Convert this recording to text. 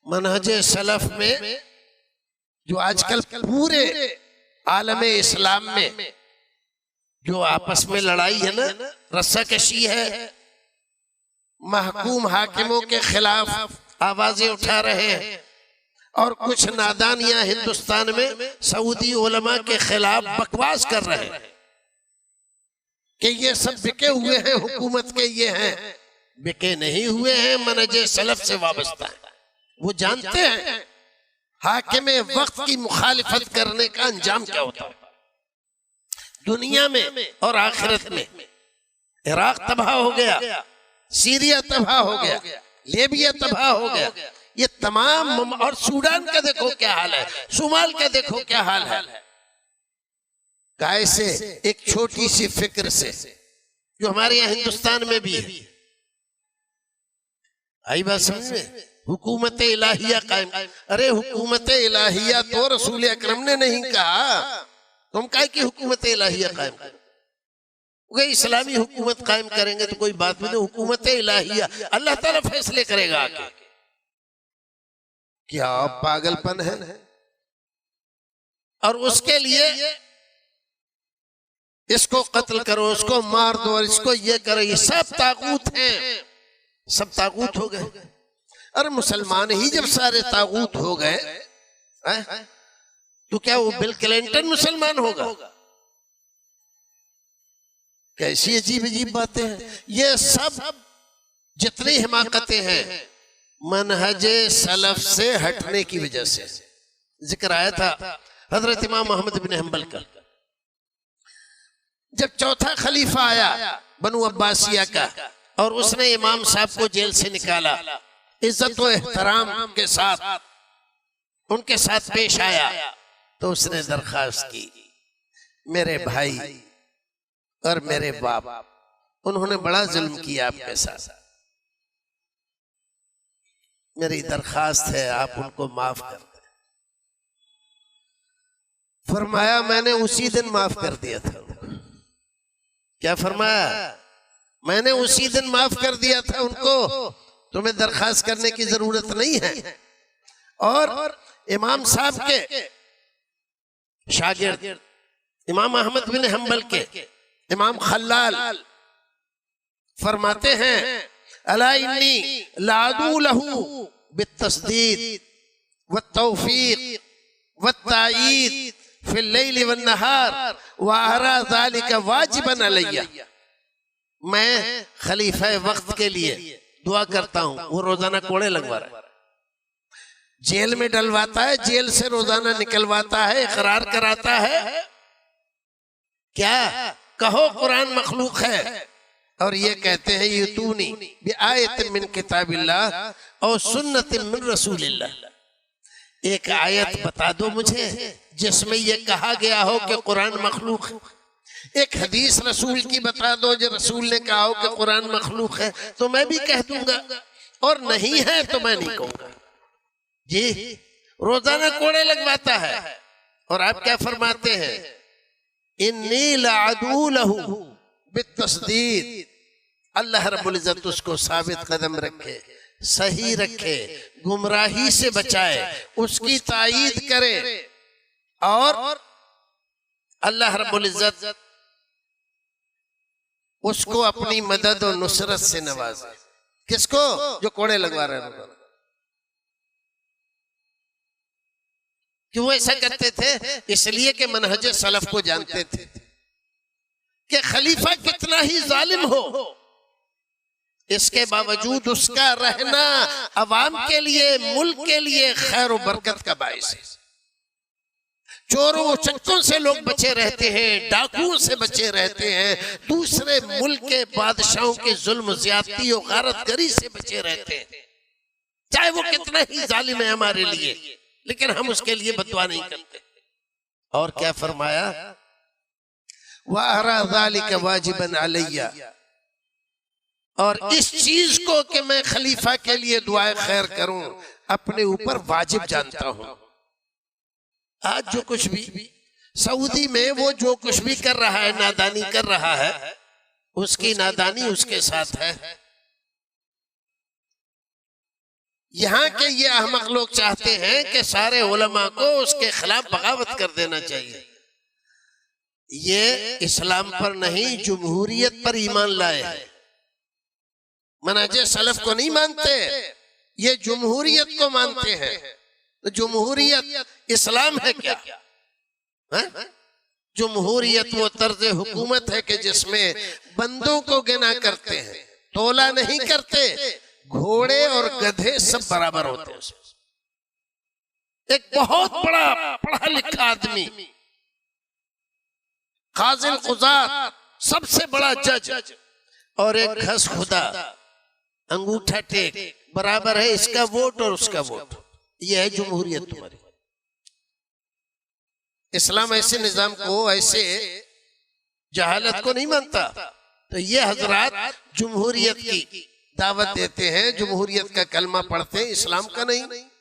मनहजे self में जो आजकल पूरे आलमे इस्लाम में जो आपस में लड़ाई है ना, रस्साकशी है, महकूम हाकिमों के खिलाफ आवाजें उठा रहे हैं और कुछ नादान यहाँ हिंदुस्तान में सऊदी उलमा के खिलाफ बकवास कर रहे हैं कि ये सब बिके हुए हैं, हुकूमत के ये हैं। बिके नहीं हुए हैं, मनहजे सलफ से वाबस्ता है। वो जानते हैं हाकिम वक्त की मुखालिफत करने का अंजाम क्या होता है दुनिया में और आखिरत में। इराक तबाह हो गया, सीरिया तबाह हो गया, लीबिया तबाह हो गया, ये तमाम, और सूडान का देखो क्या हाल है, सुमाल का देखो क्या हाल है। कैसे एक छोटी सी फिक्र से जो हमारे यहाँ हिंदुस्तान में भी है, आई बात समझ में, हुकूमत इलाहिया कायम। अरे हुकूमत इलाहिया तो रसूल अकरम ने नहीं कहा, तुम काहे की हुकूमत इलाहिया कायम करो। इस्लामी हुकूमत कायम करेंगे तो कोई बात नहीं, हुकूमत इलाहिया अल्लाह ताला फैसले करेगा आके। क्या पागलपन है। और उसके लिए इसको कत्ल करो, उसको मार दो, और इसको ये करो, ये सब तागूत हैं, सब तागूत हो गए। अरे मुसलमान ही जब सारे तागूत हो गए तो क्या वो बिल क्लिंटन मुसलमान होगा? कैसी अजीब अजीब बातें हैं। ये सब जितनी हिमाकतें हैं मनहजे सलफ से हटने की वजह से। जिक्र आया था हजरत इमाम अहमद बिन हंबल का, जब चौथा खलीफा आया बनु अब्बासिया का और उसने इमाम साहब को जेल से निकाला, इज्जत व एहतराम के साथ उनके साथ पेश आया, तो उसने दरखास्त की, मेरे भाई और मेरे बाप, उन्होंने बड़ा जुल्म किया आपके साथ, मेरी दरखास्त है आप उनको माफ कर दें। फरमाया मैंने उसी दिन माफ कर दिया था। क्या फरमाया? मैंने उसी दिन माफ कर दिया था उनको, तुम्हें दरखास्त करने की जरूरत नहीं है। और इमाम साहब के शागिर्द इमाम अहमद बिन हंबल के इमाम खल्लाल फरमाते हैं, अला इन्नी लादू लहू बित्तस्दीद वत्तौफीक वत्तायीद फिल लैल वन्नहार व अरा ज़ालिका वाजिबन अलैया। मैं खलीफा वक्त के लिए दुआ करता हूं। वो रोजाना कोड़े लगवा रहा है, जेल में डलवाता है, जेल से रोजाना निकलवाता है, इकरार कराता है। क्या कहो कुरान मखलूक है, और ये कहते हैं युतूनी बिआयत मिन किताबिल्लाह और सुन्नत मिन रसूलिल्लाह। एक आयत बता दो मुझे जिसमें ये कहा गया हो कि कुरान मखलूक है। एक हदीस रसूल की बता दो जो रसूल ने कहा हो कि कुरान मखलूक है, तो मैं भी कह दूंगा, और नहीं है तो मैं नहीं कहूंगा। जी रोजाना कोड़े लगवाता है, और आप क्या फरमाते हैं, इन्नी लादू लहू बित्तस्दीद। अल्लाह रब्बुल इज्जत उसको साबित कदम रखे, सही रखे, गुमराही से बचाए, उसकी तायीद करे, और अल्लाह रब्बुल इज्जत उसको अपनी मदद और नुसरत से नवाजे। किसको? जो कोड़े लगवा रहे हैं। क्यों ऐसा करते थे? इसलिए कि मनहज सलफ को जानते थे कि खलीफा कितना ही जालिम हो, इसके बावजूद उसका रहना अवाम के लिए, मुल्क के लिए खैर और बरकत का बाइस है। चोरों चक्कों से लोग बचे रहते हैं, डाकुओं से बचे रहते हैं, दूसरे मुल्क के बादशाहों के जुल्म ज्यादती और गारतगरी से बचे रहते हैं, चाहे वो कितना ही जालिम है हमारे लिए, लेकिन हम उसके लिए बददुआ नहीं करते। और क्या फरमाया, वअरा ज़ालिका वाजिबन अलैया। और इस चीज को कि मैं खलीफा के लिए दुआए खैर करूं अपने ऊपर वाजिब जानता हूं। आज जो कुछ भी सऊदी में वो जो कुछ भी कर रहा है, नादानी कर रहा है, उसकी नादानी उसके साथ है। यहाँ के ये अहमक लोग चाहते हैं कि सारे उलमा को उसके खिलाफ बगावत कर देना चाहिए। ये इस्लाम पर नहीं, जमहूरियत पर ईमान लाए हैं। मनाजे सलफ को नहीं मानते, ये जमहूरियत को मानते हैं। तो जमहूरियत इस्लाम है क्या? जमहूरियत वो तर्ज हुकूमत है कि जिसमें बंदों को गिना करते हैं, तोला नहीं करते। घोड़े और गधे सब बराबर होते हैं। एक बहुत बड़ा पढ़ा लिखा आदमी, काजिल कुजात, सबसे बड़ा जज, और एक घस खुदा अंगूठा टेक, बराबर है इसका वोट और उसका वोट। यह है जमहूरियत तुम्हारी। इस्लाम ऐसे निजाम को, ऐसे जहालत को नहीं मानता। तो ये हजरात जमहूरियत की दावत देते हैं, जमहूरियत का कलमा पढ़ते हैं, इस्लाम का नहीं।